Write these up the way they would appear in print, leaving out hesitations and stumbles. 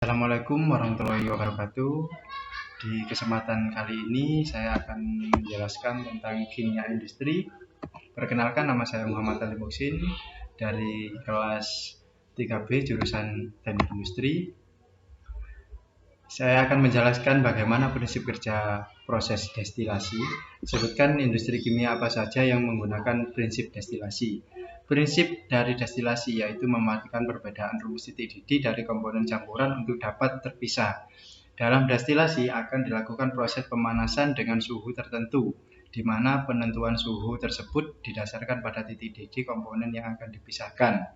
Assalamualaikum warahmatullahi wabarakatuh. Di kesempatan kali ini saya akan menjelaskan tentang kimia industri. Perkenalkan, nama saya Muhammad Ali Muksin dari kelas 3B jurusan Teknik Industri. Saya akan menjelaskan bagaimana prinsip kerja proses destilasi. Sebutkan industri kimia apa saja yang menggunakan prinsip destilasi. Prinsip dari destilasi yaitu mematikan perbedaan rumus titik didih dari komponen campuran untuk dapat terpisah. Dalam destilasi akan dilakukan proses pemanasan dengan suhu tertentu, di mana penentuan suhu tersebut didasarkan pada titik didih komponen yang akan dipisahkan.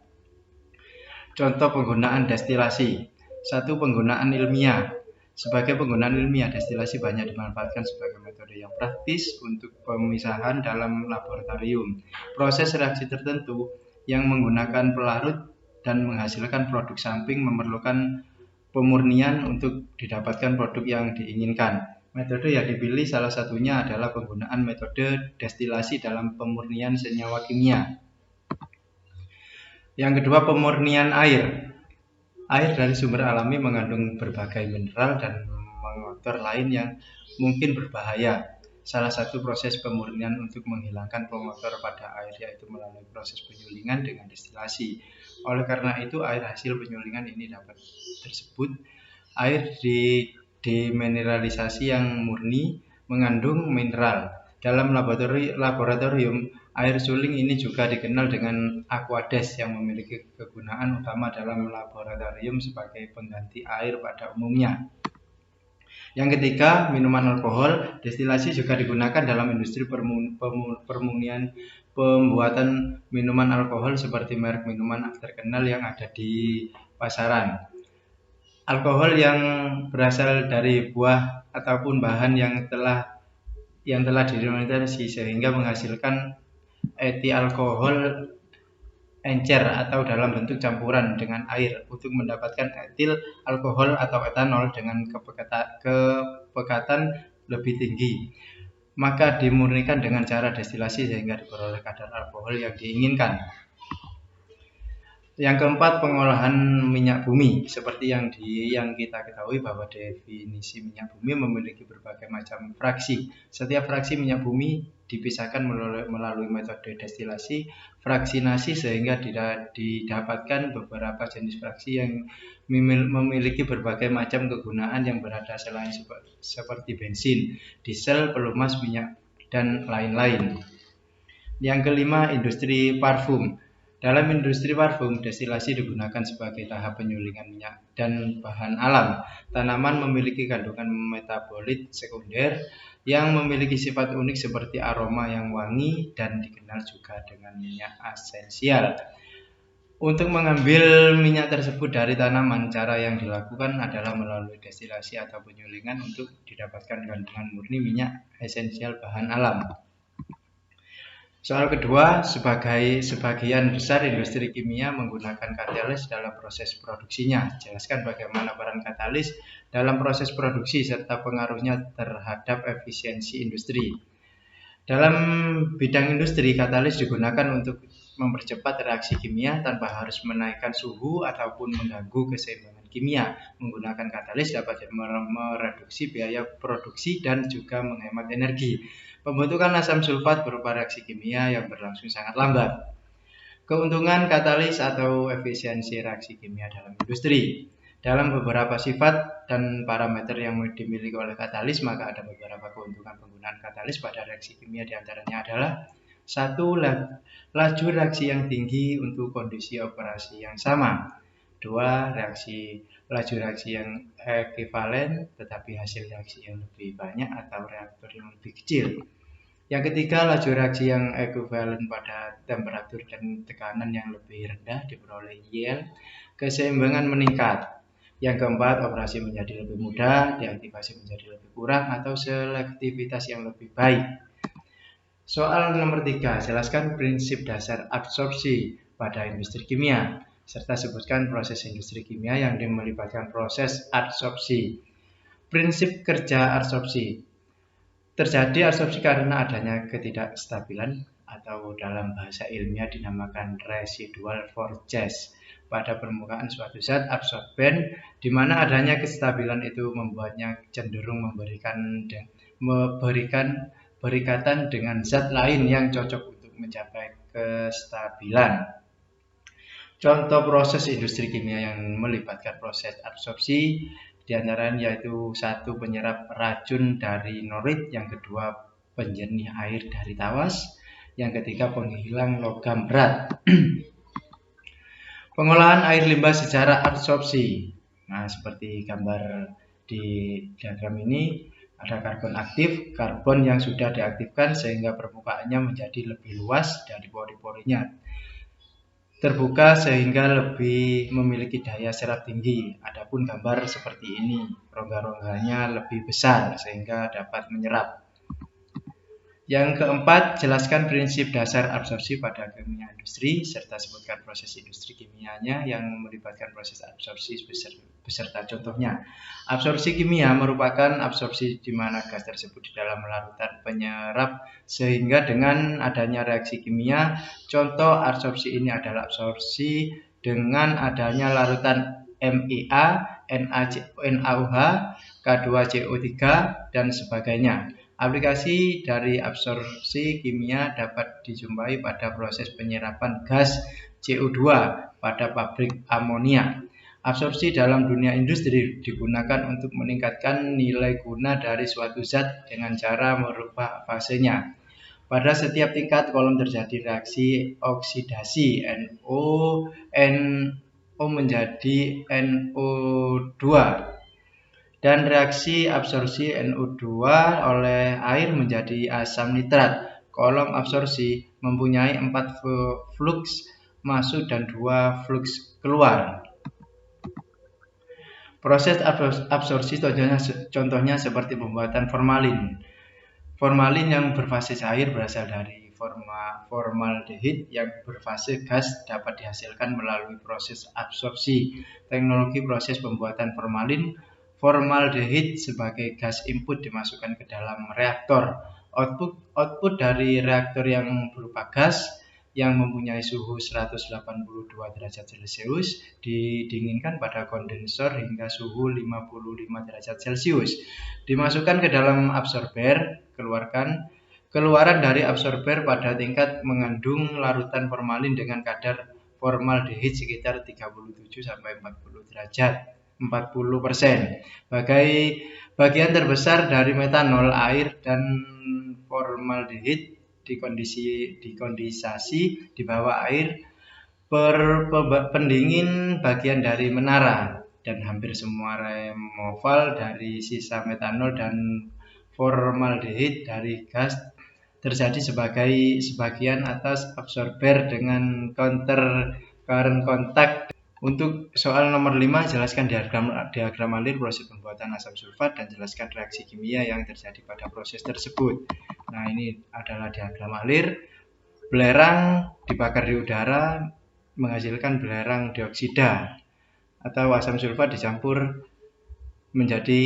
Contoh penggunaan destilasi. 1. Penggunaan ilmiah. Sebagai penggunaan ilmiah, destilasi banyak dimanfaatkan sebagai metode yang praktis untuk pemisahan dalam laboratorium. Proses reaksi tertentu yang menggunakan pelarut dan menghasilkan produk samping memerlukan pemurnian untuk didapatkan produk yang diinginkan. Metode yang dipilih salah satunya adalah penggunaan metode destilasi dalam pemurnian senyawa kimia. Yang kedua, pemurnian air. Air dari sumber alami mengandung berbagai mineral dan mengotor lain yang mungkin berbahaya. Salah satu proses pemurnian untuk menghilangkan pengotor pada air yaitu melalui proses penyulingan dengan destilasi. Oleh karena itu, air hasil penyulingan ini dapat tersebut air demineralisasi yang murni mengandung mineral. Dalam laboratorium, air suling ini juga dikenal dengan aquades yang memiliki kegunaan utama dalam laboratorium sebagai pengganti air pada umumnya. Yang ketiga, minuman alkohol. Destilasi juga digunakan dalam industri permurnian pembuatan minuman alkohol seperti merek minuman terkenal yang ada di pasaran. Alkohol yang berasal dari buah ataupun bahan yang telah difermentasi sehingga menghasilkan etil alkohol encer atau dalam bentuk campuran dengan air untuk mendapatkan etil alkohol atau etanol dengan kepekatan lebih tinggi. Maka dimurnikan dengan cara destilasi sehingga diperoleh kadar alkohol yang diinginkan. Yang keempat, pengolahan minyak bumi. Seperti yang kita ketahui bahwa definisi minyak bumi memiliki berbagai macam fraksi. Setiap fraksi minyak bumi dipisahkan melalui metode destilasi, fraksinasi sehingga didapatkan beberapa jenis fraksi yang memiliki berbagai macam kegunaan yang berada selain seperti bensin, diesel, pelumas minyak, dan lain-lain. Yang kelima, industri parfum. Dalam industri parfum, destilasi digunakan sebagai tahap penyulingan minyak dan bahan alam. Tanaman memiliki kandungan metabolit sekunder yang memiliki sifat unik seperti aroma yang wangi dan dikenal juga dengan minyak esensial. Untuk mengambil minyak tersebut dari tanaman, cara yang dilakukan adalah melalui destilasi atau penyulingan untuk didapatkan kandungan murni minyak esensial bahan alam. Soal kedua, sebagian besar industri kimia menggunakan katalis dalam proses produksinya. Jelaskan bagaimana peran katalis dalam proses produksi serta pengaruhnya terhadap efisiensi industri. Dalam bidang industri, katalis digunakan untuk mempercepat reaksi kimia tanpa harus menaikkan suhu ataupun mengganggu keseimbangan kimia. Menggunakan katalis dapat mereduksi biaya produksi dan juga menghemat energi. Pembentukan asam sulfat berupa reaksi kimia yang berlangsung sangat lambat. Keuntungan katalis atau efisiensi reaksi kimia dalam industri. Dalam beberapa sifat dan parameter yang dimiliki oleh katalis, maka ada beberapa keuntungan penggunaan katalis pada reaksi kimia. Di antaranya adalah 1. Laju reaksi yang tinggi untuk kondisi operasi yang sama. 2. Laju reaksi yang ekivalen tetapi hasil reaksi yang lebih banyak atau reaktor yang lebih kecil. Yang ketiga, laju reaksi yang ekuivalen pada temperatur dan tekanan yang lebih rendah diperoleh yield, keseimbangan meningkat. Yang keempat, operasi menjadi lebih mudah, deaktivasi menjadi lebih kurang, atau selektivitas yang lebih baik. Soal nomor 3, jelaskan prinsip dasar absorpsi pada industri kimia, serta sebutkan proses industri kimia yang melibatkan proses absorpsi. Prinsip kerja absorpsi. Terjadi absorpsi karena adanya ketidakstabilan atau dalam bahasa ilmiah dinamakan residual forces pada permukaan suatu zat absorben, di mana adanya kestabilan itu membuatnya cenderung memberikan berikatan dengan zat lain yang cocok untuk mencapai kestabilan. Contoh proses industri kimia yang melibatkan proses absorpsi diantaranya yaitu satu, penyerap racun dari norit, yang kedua penjernih air dari tawas, yang ketiga penghilang logam berat. Pengolahan air limbah secara absorpsi. Nah, seperti gambar di diagram ini, ada karbon aktif, karbon yang sudah diaktifkan sehingga permukaannya menjadi lebih luas dari pori-porinya, terbuka sehingga lebih memiliki daya serap tinggi. Adapun gambar seperti ini, rongga-rongganya lebih besar sehingga dapat menyerap. Yang keempat, jelaskan prinsip dasar absorpsi pada kimia industri serta sebutkan proses industri kimianya yang melibatkan proses absorpsi beserta contohnya. Absorpsi kimia merupakan absorpsi di mana gas tersebut di dalam larutan penyerap sehingga dengan adanya reaksi kimia, contoh absorpsi ini adalah absorpsi dengan adanya larutan MeA, NaOH, K2CO3, dan sebagainya. Aplikasi dari absorpsi kimia dapat dijumpai pada proses penyerapan gas CO2 pada pabrik amonia. Absorpsi dalam dunia industri digunakan untuk meningkatkan nilai guna dari suatu zat dengan cara merubah fasenya. Pada setiap tingkat kolom terjadi reaksi oksidasi NO menjadi NO2 dan reaksi absorpsi NO2 oleh air menjadi asam nitrat. Kolom absorpsi mempunyai 4 fluks masuk dan 2 fluks keluar. Proses absorpsi contohnya seperti pembuatan formalin. Formalin yang berfase cair berasal dari formaldehid yang berfase gas dapat dihasilkan melalui proses absorpsi. Teknologi proses pembuatan formaldehid sebagai gas input dimasukkan ke dalam reaktor. Output dari reaktor yang berupa gas yang mempunyai suhu 182 derajat Celcius didinginkan pada kondensor hingga suhu 55 derajat Celcius. Dimasukkan ke dalam absorber, keluaran dari absorber pada tingkat mengandung larutan formalin dengan kadar formaldehid sekitar 37-40 derajat. 40%. Bagian terbesar dari metanol, air, dan formaldehid dikondensasi di bawah air pendingin bagian dari menara, dan hampir semua removal dari sisa metanol dan formaldehid dari gas terjadi sebagian atas absorber dengan counter current contact. Untuk soal nomor 5, jelaskan diagram alir proses pembuatan asam sulfat dan jelaskan reaksi kimia yang terjadi pada proses tersebut. Nah, ini adalah diagram alir. Belerang dibakar di udara menghasilkan belerang dioksida atau asam sulfat dicampur menjadi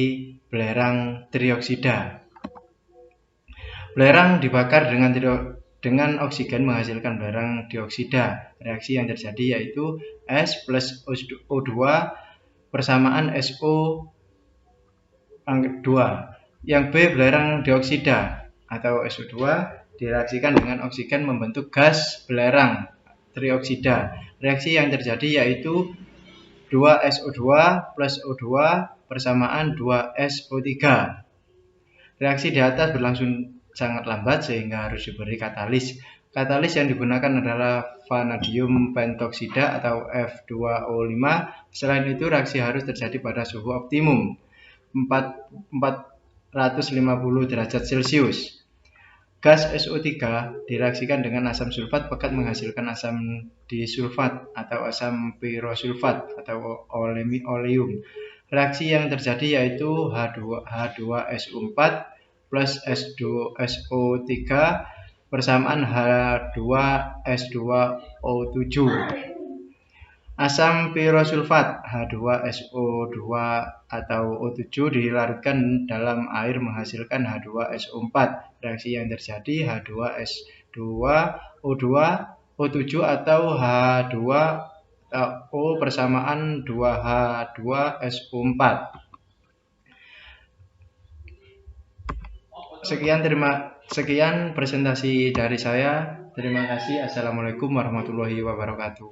belerang trioksida. Belerang dibakar dengan oksigen menghasilkan belerang dioksida. Reaksi yang terjadi yaitu S plus O2 persamaan SO pangkat 2. Yang B, belerang dioksida atau SO2 direaksikan dengan oksigen membentuk gas belerang trioksida. Reaksi yang terjadi yaitu 2SO2 plus O2 persamaan 2SO3. Reaksi di atas berlangsung sangat lambat sehingga harus diberi katalis. Katalis yang digunakan adalah vanadium pentoksida atau F2O5. Selain itu, reaksi harus terjadi pada suhu optimum 450 derajat Celcius. Gas SO3 direaksikan dengan asam sulfat pekat menghasilkan asam disulfat atau asam pirosulfat atau oleum. Reaksi yang terjadi yaitu H2SO4 plus SO3 persamaan H2S2O7. Asam pirosulfat H2SO2 atau O7 dilarutkan dalam air menghasilkan H2SO4. Reaksi yang terjadi H2S2O2 O7 atau H2 O persamaan 2H2SO4. Sekian presentasi dari saya. Terima kasih. Assalamualaikum warahmatullahi wabarakatuh.